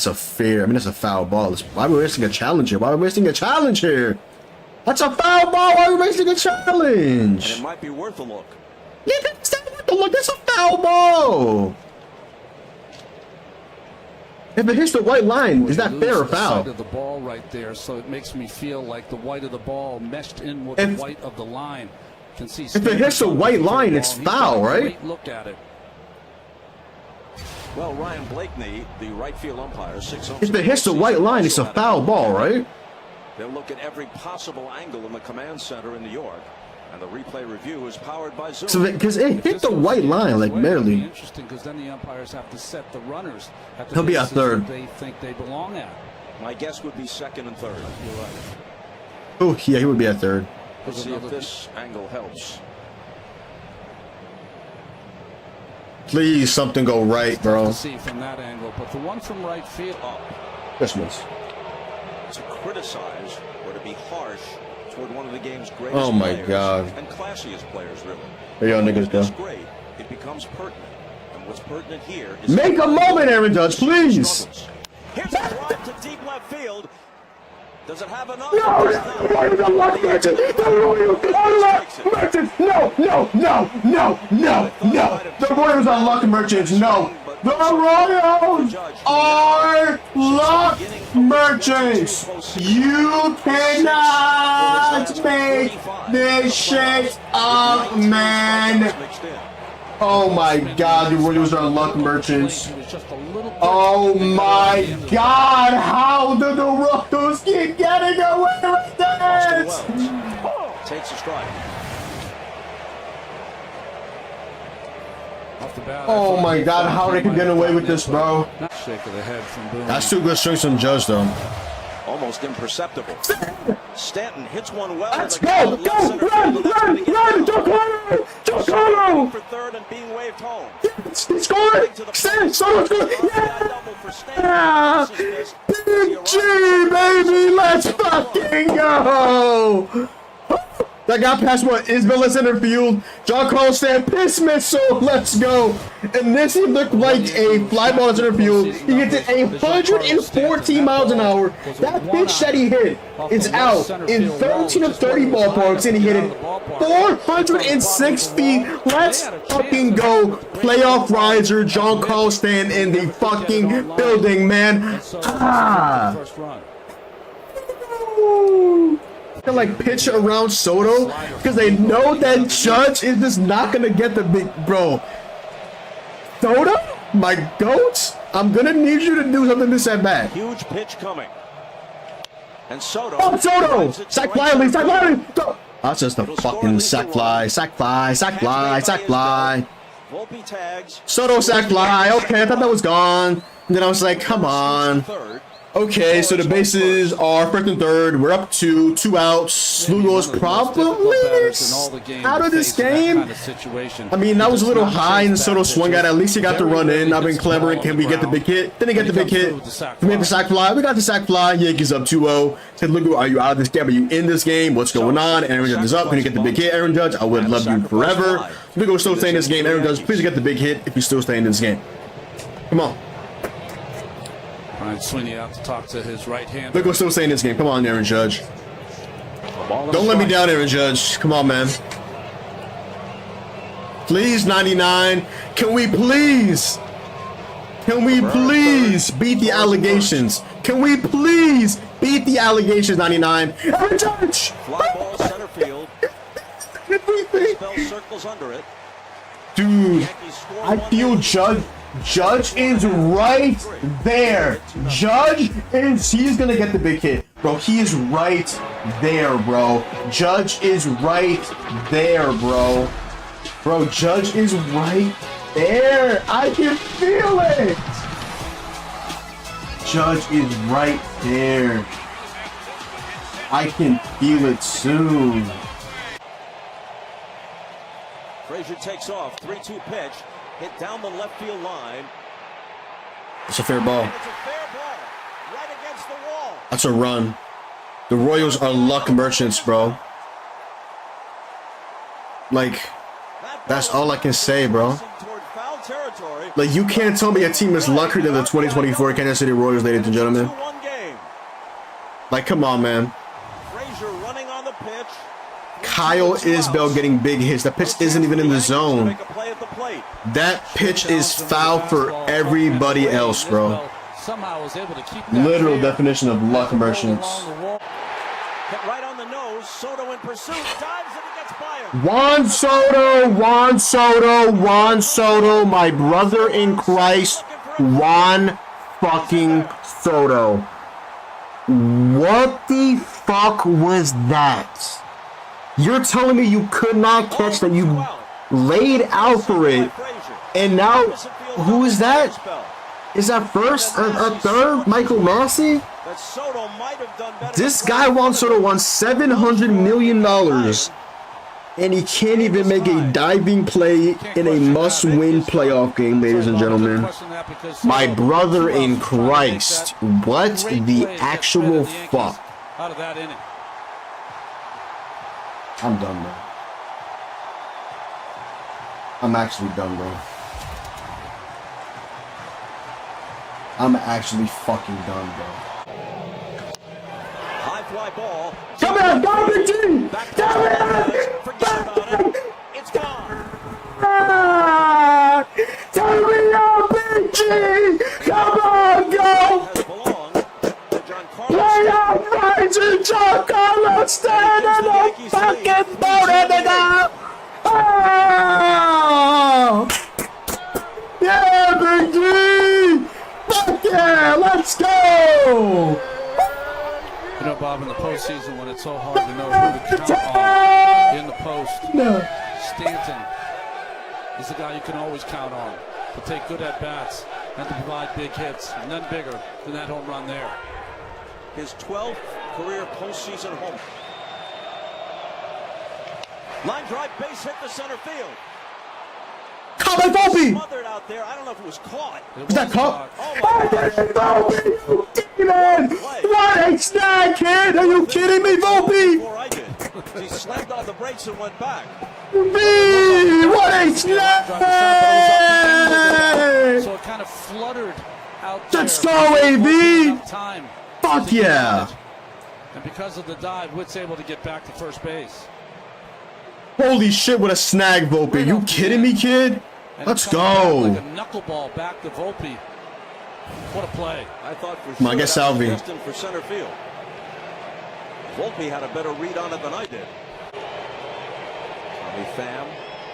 That's a fair. I mean, that's a foul ball. Why are we wasting a challenge here? Why are we wasting a challenge here? That's a foul ball. Why are we wasting a challenge? And it might be worth a look. Yeah, that's not worth a look. That's a foul ball. If it hits the white line, is that fair or foul? Side of the ball right there, so it makes me feel like the white of the ball meshed in with the white of the line. Can see if it hits the white line, it's foul, right? Look at it. Well, Ryan Blakeney, the right field umpire, 6 if it hits the white line, it's a foul ball, right? They'll look at every possible angle in the command center in New York, and the replay review is powered by Zoom. So because it hit the white line, like barely. Interesting, because then the umpires have to set the runners at the He'll be a third. they think they belong at. My guess would be second and third. You're right. Oh yeah, he would be a third. Let's see if this angle helps. Please, something go right, bro. To see from that angle, but the one from right field up. Christmas. To criticize or to be harsh toward one of the game's greatest Oh my players God. and classiest players, really. There y'all niggas go. It's great. It becomes pertinent, and what's pertinent here is Make a moment, Aaron Judge, please. Here's a drop to deep left field. Does it have enough? No, the luck merchant. No. The Royals are luck merchants. No. The Royals are luck merchants. You cannot make this shit up, man. Oh my God, the Royals are luck merchants. Oh my God, how did the Royals keep getting away with this? Takes a strike. Oh my God, how they can get away with this, bro? Shake of the head from Boone. That's too good strings from Judge, though. Almost imperceptible. Stanton hits one well. Let's go! Run! Joe Carlo! For third and being waved home. He scored! Stanton, so good! Yeah! Big G, baby! Let's fucking go! That got past what? Isabella center field. John Carlos Stanton, piss missile. Let's go. And this, he looked like a fly ball in center field. He hits it 114 miles an hour. That pitch that he hit is out in 13 of 30 ballparks, and he hit it 406 feet. Let's fucking go. Playoff riser, John Carlos Stanton in the fucking building, man. Ah. Like pitch around Soto because they know that Judge is just not gonna get the big bro. Soto, my goat, I'm gonna need you to do something this at bat. Huge pitch coming. And Soto. Oh, Soto! Sack fly, Lee, sack fly. Go. That's just a fucking sack fly. Volpe tags. Soto sack fly. Okay, I thought that was gone. And then I was like, come on. Okay, so the bases are first and third. We're up to 2 outs. Lugo's probably out of this game. I mean, that was a little high, and Soto swung at it. At least he got the run in. I've been clever, and can we get the big hit? Didn't get the big hit. We made the sack fly. We got the sack fly. Yankees up 2-0. Said, Lugo, are you out of this game? Are you in this game? What's going on? Aaron Judge is up. Can you get the big hit, Aaron Judge? I would love you forever. Lugo still staying in this game. Aaron Judge, please get the big hit if you still stay in this game. Come on. Brian Sweeney out to talk to his right hand. Look, we're still saying this game. Come on, Aaron Judge. Don't let me down, Aaron Judge. Come on, man. Please, 99. Can we please beat the allegations? Can we please beat the allegations, 99? Aaron Judge! Fly ball center field. Spell circles under it. Dude, I feel Judge is right there. He's gonna get the big hit. Bro, he is right there, bro. Judge is right there, bro. Bro, Judge is right there. I can feel it. Judge is right there. I can feel it soon. Frazier takes off. 3-2 pitch. Hit down the left field line. It's a fair ball. It's a fair ball. Right against the wall. That's a run. The Royals are luck merchants, bro. Like, that's all I can say, bro. territory. Like, you can't tell me a team is luckier than the 2024 Kansas City Royals, ladies and gentlemen. Like, come on, man. Frazier running on the pitch. Kyle Isbell getting big hits. That pitch isn't even in the zone. That pitch is foul for everybody else, bro. Literal definition of luck merchants. Hit right on the nose. Soto in pursuit. Dives and it gets fired. Juan Soto, my brother in Christ, Juan fucking Soto. What the fuck was that? You're telling me you could not catch that? You laid out for it, and now who is that? Is that first or third? Michael Massey? This guy Juan Soto won $700 million, and he can't even make a diving play in a must-win playoff game, ladies and gentlemen. My brother in Christ. What the actual fuck? I'm done, bro. I'm actually done, bro. I'm actually fucking done, bro. High fly ball. Come on, go Big G! Come on! It's gone. Turn me on, Big G! Come on, go! Play out rising, John Carlos, stand in the fucking boat, nigga! Oh! Yeah, Big G! Fuck yeah, let's go! You know, Bob, in the postseason, when it's so hard to know who to count on in the post, Stanton is the guy you can always count on to take good at-bats and to provide big hits, and none bigger than that home run there. His 12th career postseason home. Line drive, base hit to center field. Caught by Volpe! Smothered out there. I don't know if it was caught. Was that caught? Oh, Volpe! What a snag, kid! Are you kidding me, Volpe? He slammed on the brakes and went back. Me! What a snag! So it kind of fluttered out. Let's go, AB! Fuck yeah! And because of the dive, Witt's able to get back to first base. Holy shit, what a snag, Volpe. Are you kidding me, kid? Let's go. Like a knuckleball back to Volpe. What a play. I thought for Come on, get Salvi. Destined for center field. Volpe had a better read on it than I did. Tommy Pham,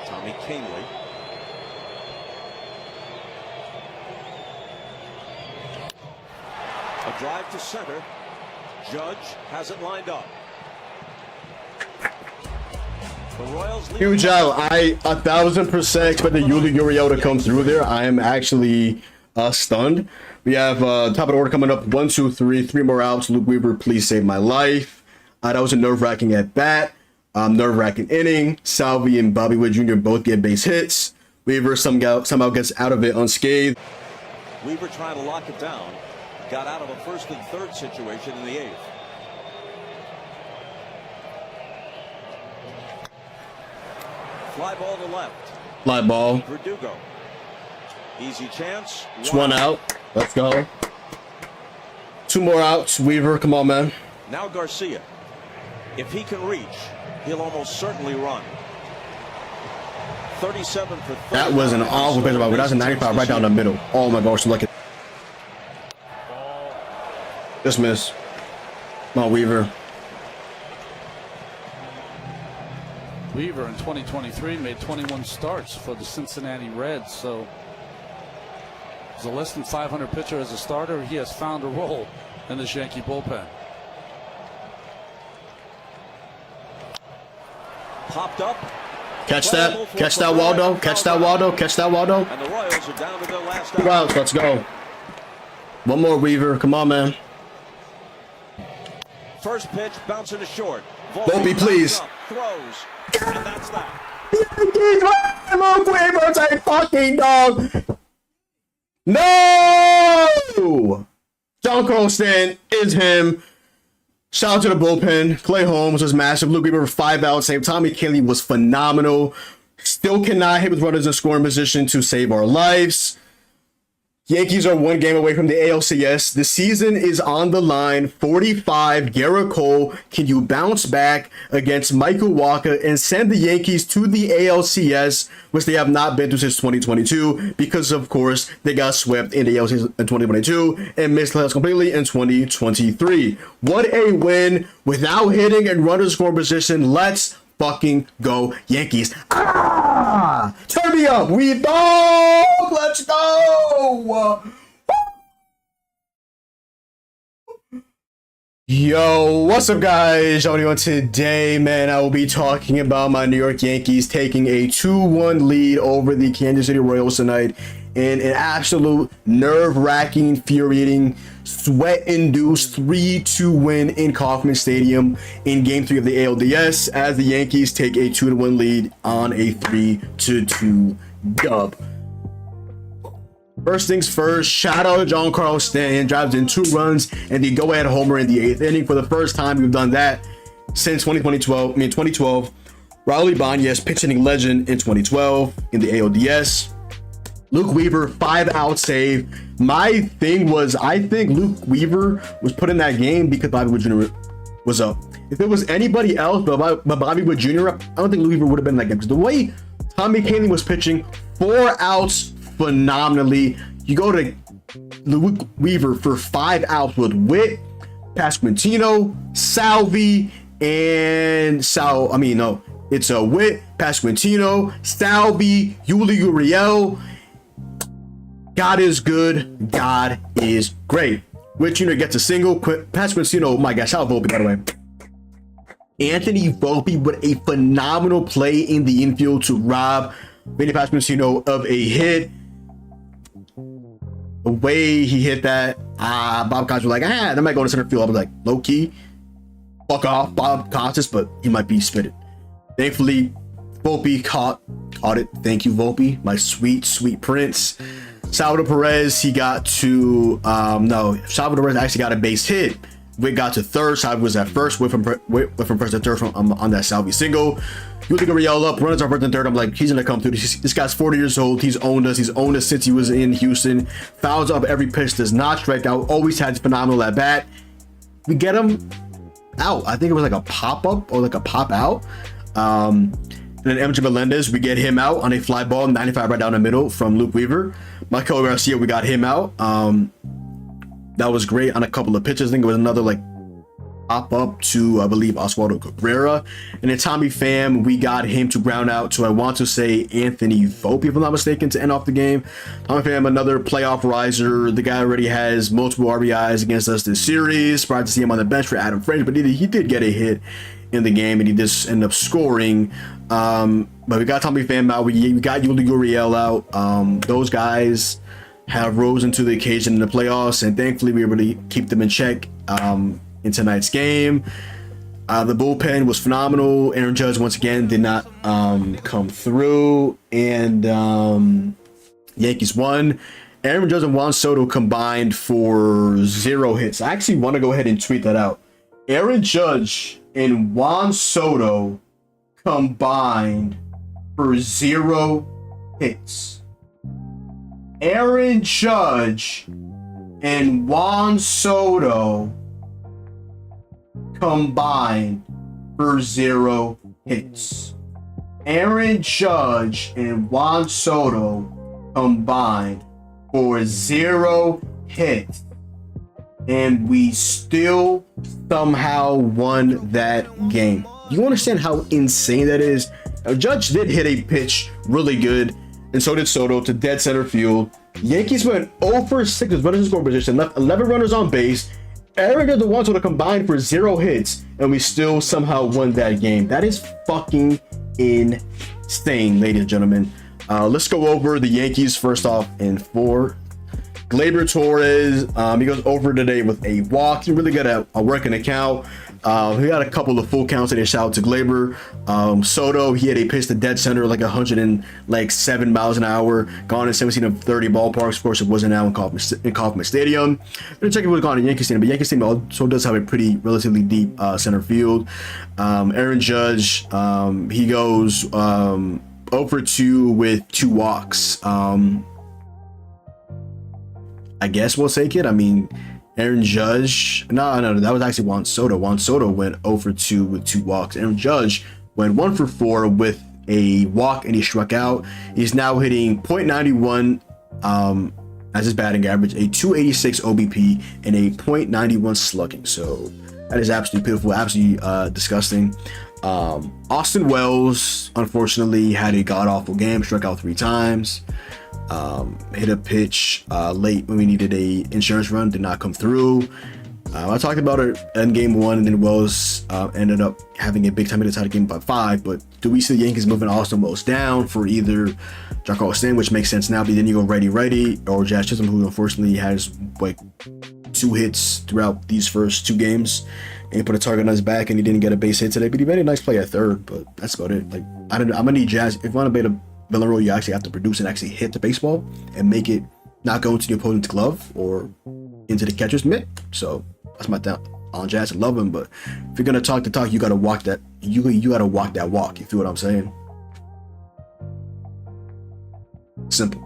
Tommy Canely. A drive to center. Judge has it lined up. The Royals Huge out. I 1,000% expected Yuli Gurriel to come through there. I am actually stunned. We have top of the order coming up. 1, 2, 3. 3 more outs. Luke Weaver, please save my life. That was a nerve-wracking at bat. Nerve-wracking inning. Salvi and Bobby Witt Jr. both get base hits. Weaver somehow gets out of it unscathed. Weaver trying to lock it down. Got out of a first and third situation in the 8th. Fly ball to left. Fly ball. Verdugo. Easy chance. It's one out. Let's go. 2 more outs. Weaver, come on, man. Now Garcia. If he can reach, he'll almost certainly run. 37 for 30. That was an awful pitch, but that's a 95 right down the middle. Oh my gosh, look at just miss. Come on, Weaver. Weaver in 2023 made 21 starts for the Cincinnati Reds, so as a less than 500 pitcher as a starter, he has found a role in this Yankee bullpen. Popped up. Catch that. Catch that, Waldo. Catch that, Waldo. Catch that, Waldo. And the Royals are down to their last 2 outs. Let's go. One more, Weaver. Come on, man. First pitch bouncing to short. Volpe, please. Throws. And that's that. Luke Weaver's a fucking dog. No! John Colston is him. Shout out to the bullpen. Clay Holmes was massive. Luke Weaver 5 outs. Same. Tommy Kelly was phenomenal. Still cannot hit with runners in scoring position to save our lives. Yankees are 1 game away from the ALCS. The season is on the line. 45, Garrett Cole. Can you bounce back against Michael Walker and send the Yankees to the ALCS, which they have not been to since 2022, because of course they got swept in the ALCS in 2022 and missed the playoffs completely in 2023. What a win without hitting and runners scoring position. Let's fucking go Yankees. Turn me up. We go. Let's go. Yo, what's up guys? Today, man, I will be talking about my New York Yankees taking a 2-1 lead over the Kansas City Royals tonight in an absolute nerve-wracking, infuriating, sweat-induced 3-2 win in Kauffman Stadium in Game 3 of the ALDS as the Yankees take a 2-1 lead on a 3-2 dub. First things first, shout out to Giancarlo Stanton, drives in 2 runs and the go-ahead homer in the 8th inning. For the first time, we've done that since 2012. Raul Ibanez, pitch hitting legend in 2012 in the ALDS. Luke Weaver, 5-out save. My thing was, I think Luke Weaver was put in that game because Bobby Wood Jr. was up. If it was anybody else but Bobby Wood Jr., I don't think Luke Weaver would have been in that game. Because the way Tommy Kahnle was pitching, 4 outs phenomenally. You go to Luke Weaver for 5 outs with Witt, Pasquantino, Salvi, and it's a Witt, Pasquantino, Salvi, Yuli Gurriel. God is good. God is great. Witt Jr. gets a single. Pasquantino, oh my gosh, shout out Volpe, by the way. Anthony Volpe with a phenomenal play in the infield to rob Vinny Pasquantino of a hit. The way he hit that, Bob Costas was like, that might go to center field. I was like, low key, fuck off, Bob Costas, but he might be spitted. Thankfully, Volpe caught it. Thank you, Volpe, my sweet, sweet prince. Salvador Perez, he got to, Salvador Perez actually got a base hit. Witt got to third. Salvi was at first. Witt from first to third on that Salvi single. Yuli Gurriel up, runners on first and third. I'm like, he's gonna come through. This guy's 40 years old. He's owned us. He's owned us since he was in Houston. Fouls up every pitch. Does not strike out. Always had phenomenal at bat. We get him out. I think it was like a pop up or like a pop out. And then Emerson Melendez, we get him out on a fly ball, 95 right down the middle from Luke Weaver. Michael Garcia, we got him out. That was great on a couple of pitches. I think it was another like pop up to, I believe, Oswaldo Cabrera. And then Tommy Pham, we got him to ground out to, I want to say, Anthony Volpe, if I'm not mistaken, to end off the game. Tommy Pham, another playoff riser. The guy already has multiple RBIs against us this series. Surprised to see him on the bench for Adam Frazier, but he did get a hit in the game, and he just ended up scoring. But we got Tommy Pham out. We got Yuli Gurriel out. Those guys have risen to the occasion in the playoffs, and thankfully we were able to keep them in check in tonight's game. The bullpen was phenomenal. Aaron Judge once again did not come through, and Yankees won. Aaron Judge and Juan Soto combined for 0 hits. I actually want to go ahead and tweet that out. Aaron Judge and Juan Soto combined for 0 hits. Aaron Judge and Juan Soto combined for 0 hits. Aaron Judge and Juan Soto combined for 0 hits. And we still somehow won that game. You understand how insane that is? Now, Judge did hit a pitch really good, and so did Soto to dead center field. Yankees went 0 for 6 with runners in scoring position, left 11 runners on base. Aaron Judge and Juan Soto combined for 0 hits, and we still somehow won that game. That is fucking insane, ladies and gentlemen. Let's go over the Yankees first off in 4. Gleyber Torres, he goes over today with a walk. He really got a working account. He got a couple of full counts today. Shout out to Gleyber. Soto, he had a pitch to dead center like 107 miles an hour, gone in 17 of 30 ballparks. Of course, it wasn't now in Kauffman Stadium. Let's check if it was gone in Yankee Stadium, but Yankee Stadium also does have a pretty relatively deep center field. Aaron Judge, he goes 0 for 2 with 2 walks. I guess we'll take it. I mean, Aaron Judge, no, that was actually Juan Soto. Juan Soto went 0 for 2 with 2 walks. Aaron Judge went 1 for 4 with a walk, and he struck out. He's now hitting .91 as his batting average, a 286 OBP, and a .91 slugging. So that is absolutely pitiful, absolutely disgusting. Austin Wells, unfortunately, had a god-awful game, struck out 3 times. Hit a pitch late when we needed a insurance run, did not come through. I talked about it in game 1, and then Wells ended up having a big time hit inside the game by 5. But do we see the Yankees moving Austin Wells down for either Giancarlo Stanton, which makes sense now, but then you go righty, or Jazz Chisholm, who unfortunately has like 2 hits throughout these first 2 games, and he put a target on his back, and he didn't get a base hit today, but he made a nice play at third. But that's about it. Like, I'm gonna need Jazz. If you want to bet a villain role, you actually have to produce and actually hit the baseball and make it not go into the opponent's glove or into the catcher's mitt. So that's my thought on Jazz. I love him, but if you're gonna talk the talk, you gotta walk that. You gotta walk that walk. You feel what I'm saying? Simple.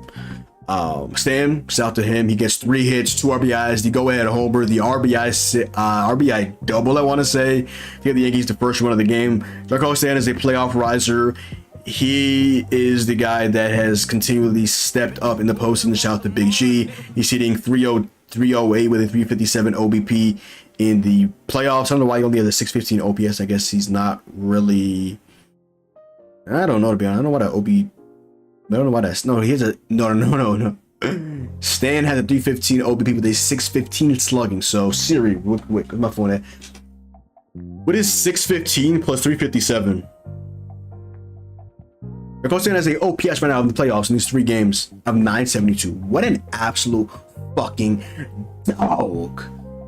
Stan, shout to him. He gets 3 hits, 2 RBIs, the go-ahead homer, the RBI double, I want to say. Give the Yankees the first run of the game. Giancarlo Stanton is a playoff riser. He is the guy that has continually stepped up in the postseason. Shout out to Big G. He's hitting 308 with a 357 OBP in the playoffs. I don't know why he only has a 615 OPS. I guess he's not really. I don't know, to be honest. I don't know why that I don't know why that's. No, he has a. No. Stan has a 315 OBP with a 615 slugging. So, Siri, real quick, where's my phone at? What is 615 plus 357? Giancarlo Stanton has a OPS right now in the playoffs in these 3 games of 972. What an absolute fucking dog.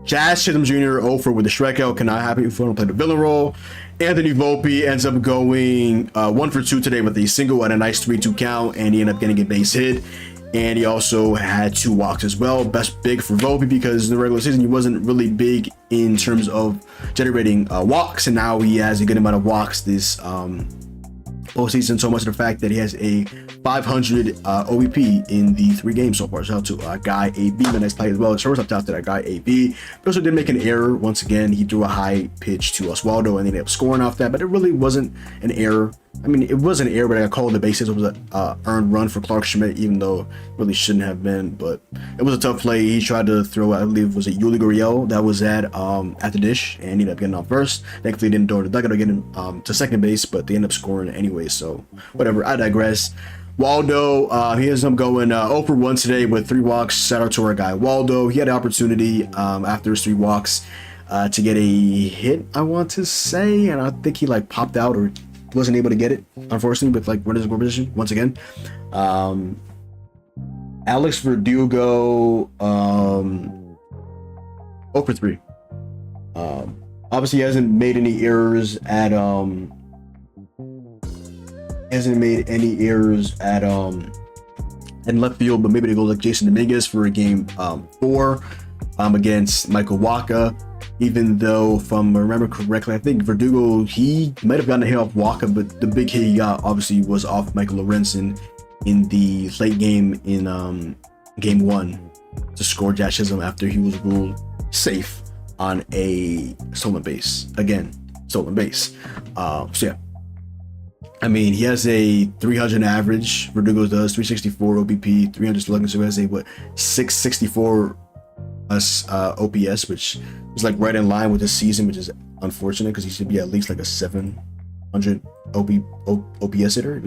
Jazz Chisholm Jr. 0 for with the strikeout. Cannot happen if we don't play the villain role. Anthony Volpe ends up going 1 for 2 today with a single and a nice 3-2 count, and he ended up getting a base hit. And he also had 2 walks as well. Best big for Volpe, because in the regular season he wasn't really big in terms of generating walks, and now he has a good amount of walks this postseason, so much of the fact that he has a 500 OBP in the 3 games so far. Shout out to Guy AB, the nice play as well. Shout out to that Guy AB. He also did make an error once again. He threw a high pitch to Oswaldo, and they ended up scoring off that, but it really wasn't an error. I mean, it was an error, but I got called the bases. It was an earned run for Clark Schmidt, even though it really shouldn't have been. But it was a tough play. He tried to throw, I believe, was it Yuli Gurriel that was at the dish, and ended up getting on first. Thankfully, he didn't throw the dugout or get him to second base, but they ended up scoring anyway. So whatever. I digress. Waldo, he ends up going 0 for 1 today with 3 walks. Shout out to our guy Waldo. He had the opportunity after his 3 walks to get a hit, I want to say, and I think he like popped out or wasn't able to get it, unfortunately, with like runners in score position once again. Alex Verdugo 0 for 3. Obviously, he hasn't made any errors at in left field, but maybe they go like Jason Dominguez for a game 4 against Michael Wacha. Even though, if I remember correctly, I think Verdugo, he might have gotten a hit off Wacha, but the big hit he got obviously was off Michael Lorenzen in the late game in game 1 to score Jazz Chisholm after he was ruled safe on a stolen base. Again, stolen base. So yeah, I mean, he has a 300 average. Verdugo does 364 OBP, 300 slugging, so he has a 664 OPS, which is like right in line with this season, which is unfortunate because he should be at least like a 700 OPS hitter.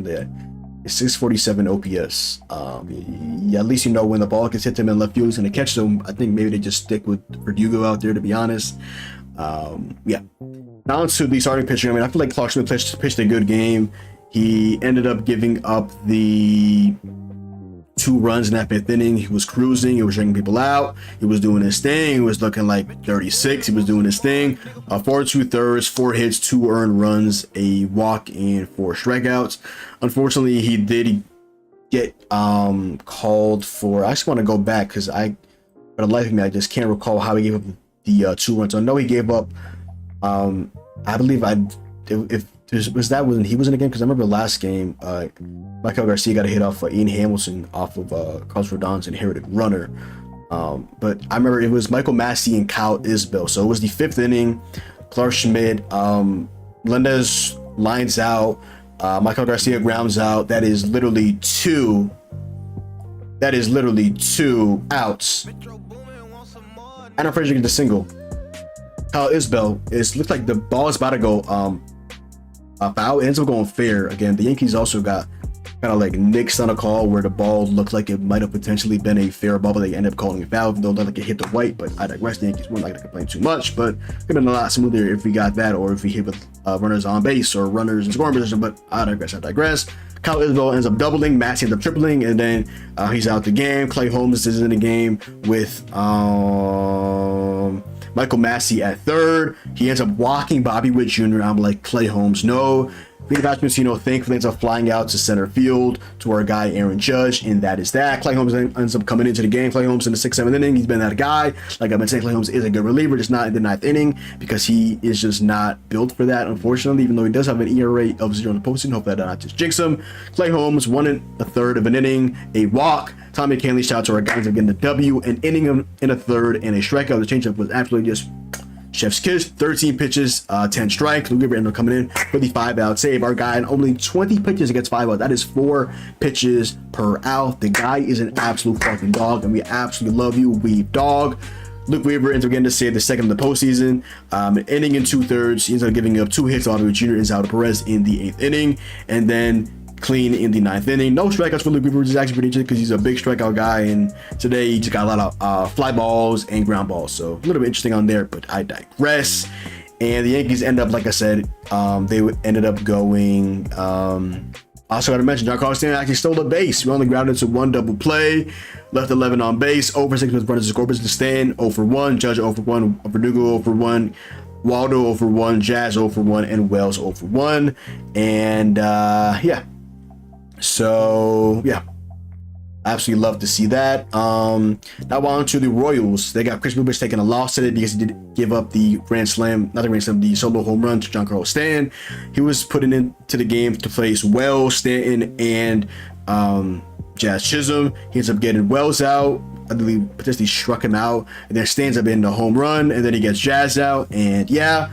It's 647 OPS. Yeah, at least you know when the ball gets hit him in left field, he's gonna catch them. I think maybe they just stick with Verdugo out there, to be honest. Yeah. Now on to the starting pitching. I mean, I feel like Clark Schmidt pitched a good game. He ended up giving up the 2 runs in that 5th inning. He was cruising. He was striking people out. He was doing his thing. He was looking like 36. He was doing his thing. 4 2/3, 4 hits, 2 earned runs, a walk, and 4 strikeouts. Unfortunately, he did get called for. I just want to go back because for the life of me, I just can't recall how he gave up the 2 runs. I know he gave up. I believe if Was that when he was in the game? Because I remember last game, Michael Garcia got a hit off Ian Hamilton off of Carlos Rodon's inherited runner. But I remember it was Michael Massey and Kyle Isbell. So it was the 5th inning. Clark Schmidt, Melendez lines out, Michael Garcia grounds out. That is literally two outs. Adam Frazier gets a single. Kyle Isbell looks like the ball is about to go foul. It ends up going fair. Again, the Yankees also got kind of like nixed on a call where the ball looked like it might have potentially been a fair ball, but they ended up calling it foul, though like it hit the white. But I digress. The Yankees weren't like to complain too much, but it could have been a lot smoother if we got that, or if we hit with runners on base or runners in scoring position. But I digress. Kyle Isbell ends up doubling, Massey ends up tripling, and then he's out the game. Clay Holmes is in the game with Michael Massey at third. He ends up walking Bobby Witt Jr. I'm like, Clay Holmes, no. Vinny Pasquantino thankfully ends up flying out to center field to our guy Aaron Judge, and that is that. Clay Holmes ends up coming into the game. Clay Holmes in the 6th, 7th inning, he's been that guy. Like I've been saying, Clay Holmes is a good reliever, just not in the 9th inning because he is just not built for that, unfortunately, even though he does have an ERA of 0 in the postseason. Hope that not just jinx him. Clay Holmes, 1 1/3 of an inning, a walk. Tommy McKinley shouts to our guys again the W, an inning in a 3rd, and a strikeout. The changeup was absolutely just chef's kiss. 13 pitches, 10 strikes. Lou Weaver ended up coming in for the 5-out save. Our guy in only 20 pitches against 5 outs. That is 4 pitches per out. The guy is an absolute fucking dog, and we absolutely love you, Weave Dog. Luke Weaver ends up getting to save the 2nd of the postseason. An inning in 2/3. He ends up giving up 2 hits to Bobby Witt Jr. and Zaldo Perez in the 8th inning, and then clean in the 9th inning. No strikeouts for Luke Weaver, which is actually pretty interesting because he's a big strikeout guy, and today he just got a lot of fly balls and ground balls, so a little bit interesting on there, but I digress. And the Yankees end up, like I said, they ended up going also got to mention Giancarlo Stanton actually stole the base. We only grounded into 1 double play, left 11 on base, over 6 with runners to score position. Stan 0 for 1, Judge 0 for 1, Verdugo 0 for 1, Waldo 0 for 1, Jazz 0 for 1, and Wells 0 for 1. And yeah. So yeah, I absolutely love to see that. Now on to the Royals. They got Chris Bubich taking a loss today because he did give up the the solo home run to Giancarlo Stanton. He was putting into the game to place Wells, Stanton, and Jazz Chisholm. He ends up getting Wells out. I believe potentially struck him out, and then Stan's up in the home run, and then he gets Jazz out, and yeah.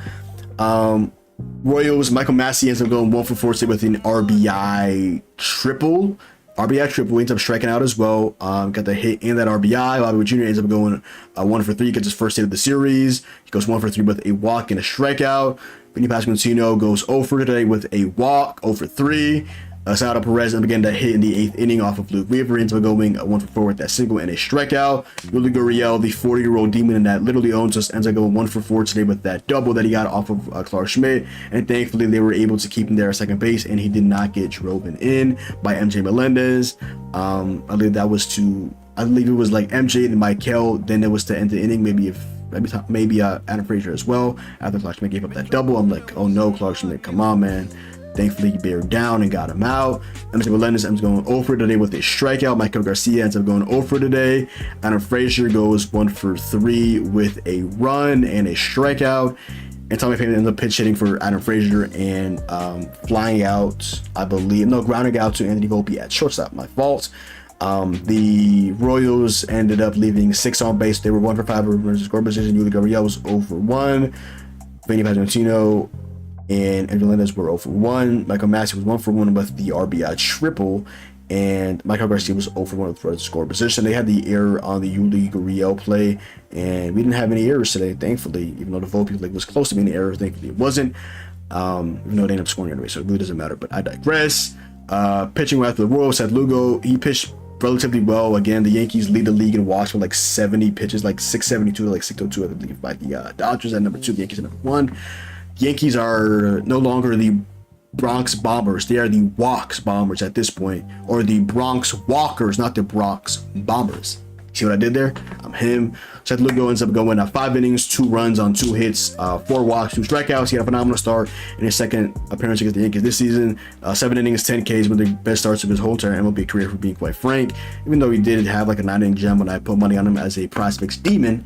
Royals, Michael Massey ends up going 1 for 4 with an RBI triple. He ends up striking out as well. Got the hit and that RBI. Bobby Witt Jr. ends up going 1 for 3, gets his first hit of the series. He goes 1 for 3 with a walk and a strikeout. Vinny Pasquantino goes 0 for today with a walk, 0 for 3. Zaldo Perez ends up getting that hit in the 8th inning off of Luke Weaver. Ends up going 1 for 4 with that single and a strikeout. Willie Gurriel, the 40-year-old demon that literally owns us, ends up going 1 for 4 today with that double that he got off of Clark Schmidt. And thankfully, they were able to keep him there at second base, and he did not get driven in by MJ Melendez. I believe it was like MJ and Michael. Then it was to end the inning. Maybe Adam Frazier as well. After Clark Schmidt gave up that double, I'm like, oh no, Clark Schmidt, come on, man. Thankfully, he bared down and got him out. MJ Melendez ends up going 0 for today with a strikeout. Michael Garcia ends up going 0 for today. Adam Frazier goes 1 for 3 with a run and a strikeout. And Tommy Pham ends up pitch hitting for Adam Frazier and grounding out to Anthony Volpe at shortstop. My fault. The Royals ended up leaving 6 on base. They were 1 for 5 runners to score position. Yuli Gurriel was 0 for 1. Vinny Pasquantino and Andrew Melendez were 0 for 1. Michael Massey was 1 for 1 with the RBI triple, and Michael Garcia was 0 for 1 with the score position. They had the error on the Yuli Gurriel play, and we didn't have any errors today, thankfully, even though the Volpe was close to being an error. Thankfully it wasn't, even though they ended up scoring anyway, so it really doesn't matter, but I digress. Pitching after the Royals, Seth Lugo, he pitched relatively well. Again, the Yankees lead the league in walks with like 70 pitches, like 672 to like 602, I believe, by the Dodgers at number 2, the Yankees at number 1. Yankees are no longer the Bronx Bombers. They are the Walks Bombers at this point, or the Bronx Walkers, not the Bronx Bombers. See what I did there? I'm him. Seth Lugo ends up going 5 innings, 2 runs on 2 hits, 4 walks, 2 strikeouts. He had a phenomenal start in his second appearance against the Yankees this season. 7 innings, 10 Ks, one of the best starts of his whole entire MLB career, for being quite frank. Even though he did have like a 9-inning gem when I put money on him as a prospects demon.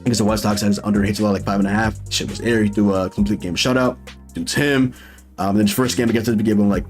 Because the White Sox had his under hits a lot, like 5.5. Shit was air. He threw a complete game shutout. Dude's him. Then his first game against us, we gave him like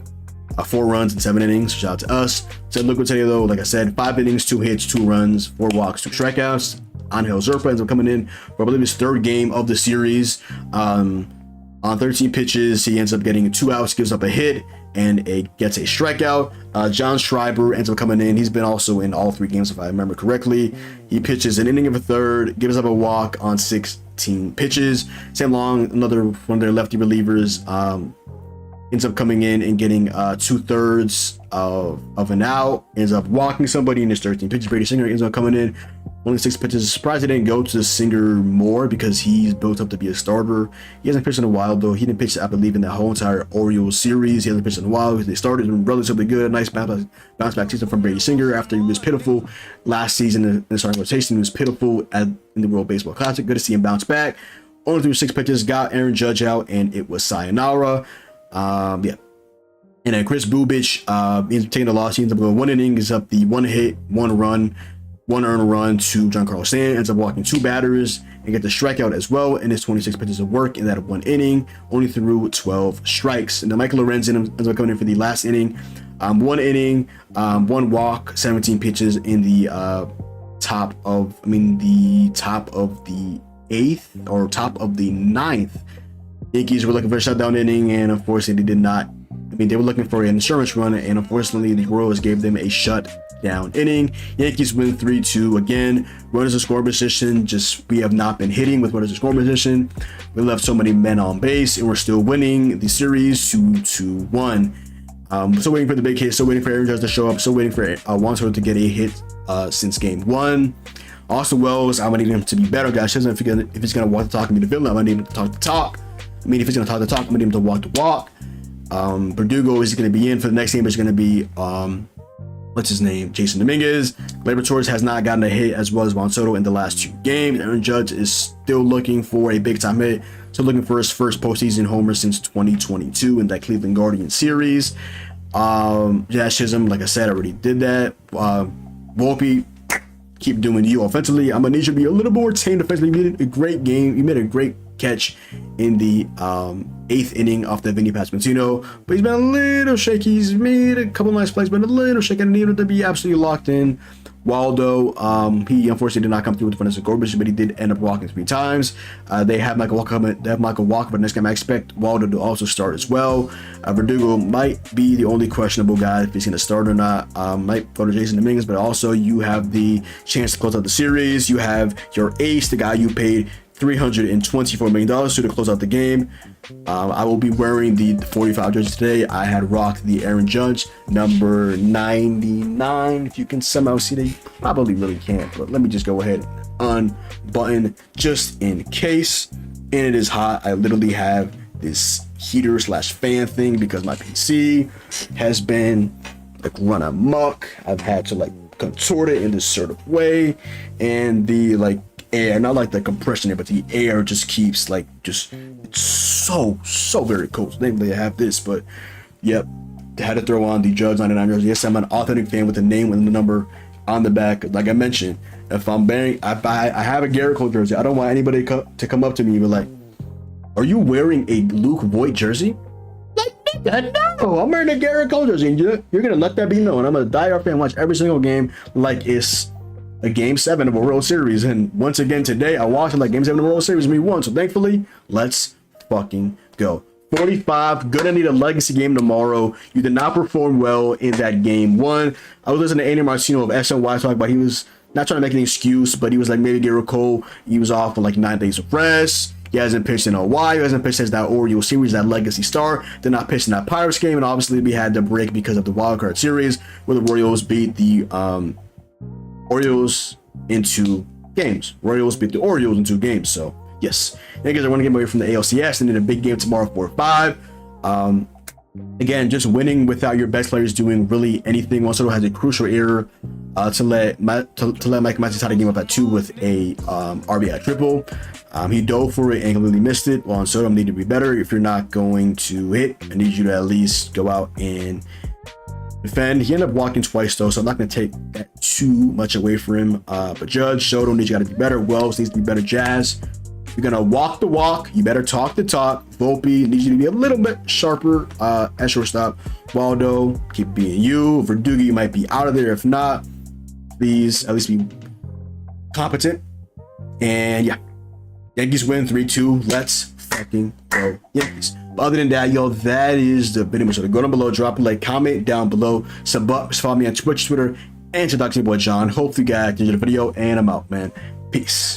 4 runs in 7 innings. Shout out to us. Said look today though, like I said, 5 innings, 2 hits, 2 runs, 4 walks, 2 strikeouts. Angel Zerpa ends up coming in for I believe his 3rd game of the series. On 13 pitches, he ends up getting 2 outs, gives up a hit, and gets a strikeout. John Schreiber ends up coming in. He's been also in all 3 games, if I remember correctly. He pitches an inning of a 3rd, gives up a walk on 16 pitches. Sam Long, another one of their lefty relievers, ends up coming in and getting 2/3 of an out. Ends up walking somebody in his 13 pitches. Brady Singer ends up coming in. Only 6 pitches. Surprised he didn't go to Singer more because he's built up to be a starter. He hasn't pitched in a while though. He didn't pitch, I believe, in the whole entire Orioles series. He hasn't pitched in a while because they started relatively good. Nice bounce back season from Brady Singer after he was pitiful last season in the starting rotation. He was pitiful in the World Baseball Classic. Good to see him bounce back. Only threw 6 pitches, got Aaron Judge out, and it was sayonara. Yeah. And then Chris Bubich ends up taking the loss. He ends up going 1 inning, is up the 1 hit, 1 run, 1 earned run to Giancarlo Stanton, ends up walking 2 batters and get the strikeout as well in his 26 pitches of work in that 1 inning, only threw 12 strikes. And then Michael Lorenzen ends up coming in for the last inning, 1 inning, 1 walk, 17 pitches in the top of the 8th or top of the 9th. Yankees were looking for a shutdown inning, and unfortunately they did not. They were looking for an insurance run, and unfortunately the Royals gave them a shutdown inning. Yankees win 3-2 again. Runners in scoring position, we have not been hitting with runners in scoring position. We left so many men on base, and we're still winning the series 2-1. Still waiting for the big hit, still waiting for Aaron Judge to show up, still waiting for Juan Soto to get a hit since game 1. Austin Wells, I'm gonna need him to be better, guys. If he's gonna walk the talk and be the villain, I'm gonna need him to talk the talk. If he's gonna talk the talk, I'm gonna need him to walk the walk. Verdugo is going to be in for the next game. It's going to be what's his name, Jason Dominguez. Gleyber Torres has not gotten a hit as well as Juan Soto in the last 2 games. Aaron Judge is still looking for a big time hit, still looking for his first postseason homer since 2022 in that Cleveland Guardians series. Jazz Chisholm, like I said, already did that. Volpe, keep doing you offensively. I'm gonna need you to be a little more tame defensively. You made a great game. You made a great catch in the 8th inning off the Vinny Pasquantino, but he's been a little shaky. He's made a couple nice plays, but a little shaky. I needed to be absolutely locked in. Waldo, he unfortunately did not come through with Vanessa Gorbich, but he did end up walking 3 times. They have Michael Walker, but next game I expect Waldo to also start as well. Verdugo might be the only questionable guy if he's going to start or not. Might go to Jason Dominguez, but also you have the chance to close out the series. You have your ace, the guy you paid $324 million to close out the game. I will be wearing the 45 jersey today. I had rocked the Aaron Judge number 99. If you can somehow see that, you probably really can't, but let me just go ahead and unbutton just in case. And it is hot. I literally have this heater / fan thing because my PC has been like run amok. I've had to like contort it in this sort of way, and the like air, not like the compression air, but the air just keeps like it's so very cold. So they have this, but yep, had to throw on the Judge 99 jersey. Yes, I'm an authentic fan with the name and the number on the back. Like I mentioned, if I'm wearing, I have a Garrett Cole jersey. I don't want anybody to come up to me and be like, "Are you wearing a Luke Voigt jersey?" Like, no, I'm wearing a Garrett Cole jersey, and you're gonna let that be known. I'm a diehard fan, watch every single game like it's a game 7 of a World Series. And once again today, I watched it like game 7 of a World Series and we won. So thankfully, let's fucking go. 45, gonna need a legacy game tomorrow. You did not perform well in that game 1. I was listening to Andy Martino of SNY talk about, he was not trying to make an excuse, but he was like, maybe Garrett Cole, he was off for like 9 days of rest. He hasn't pitched in a while. He hasn't pitched since that Orioles series, that legacy star. Did not pitch in that Pirates game, and obviously we had the break because of the wild card series where the Royals beat the Orioles in 2 games. Royals beat the Orioles in 2 games. So yes, Yankees are one game away from the ALCS and in a big game tomorrow 4-5. Again, just winning without your best players doing really anything. Juan Soto has a crucial error to let Mike Matthews tie the game up at 2 with a RBI triple. He dove for it and completely missed it. Juan Soto need to be better. If you're not going to hit, I need you to at least go out and defend. He ended up walking twice though, so I'm not going to take that too much away from him. But Judge, Soto needs you got to be better. Wells needs to be better. Jazz, You're gonna walk the walk. You better talk the talk. Volpe needs you to be a little bit sharper at shortstop. Waldo, keep being you. Verdugo, you might be out of there. If not, please at least be competent. And yeah, Yankees win 3-2. Let's fucking go Yankees. But other than that, yo, that is the video. So go down below, drop a like, comment down below, follow me on Twitch, Twitter, and to Dr. Boy John. Hopefully you guys enjoyed the video, and I'm out, man. Peace.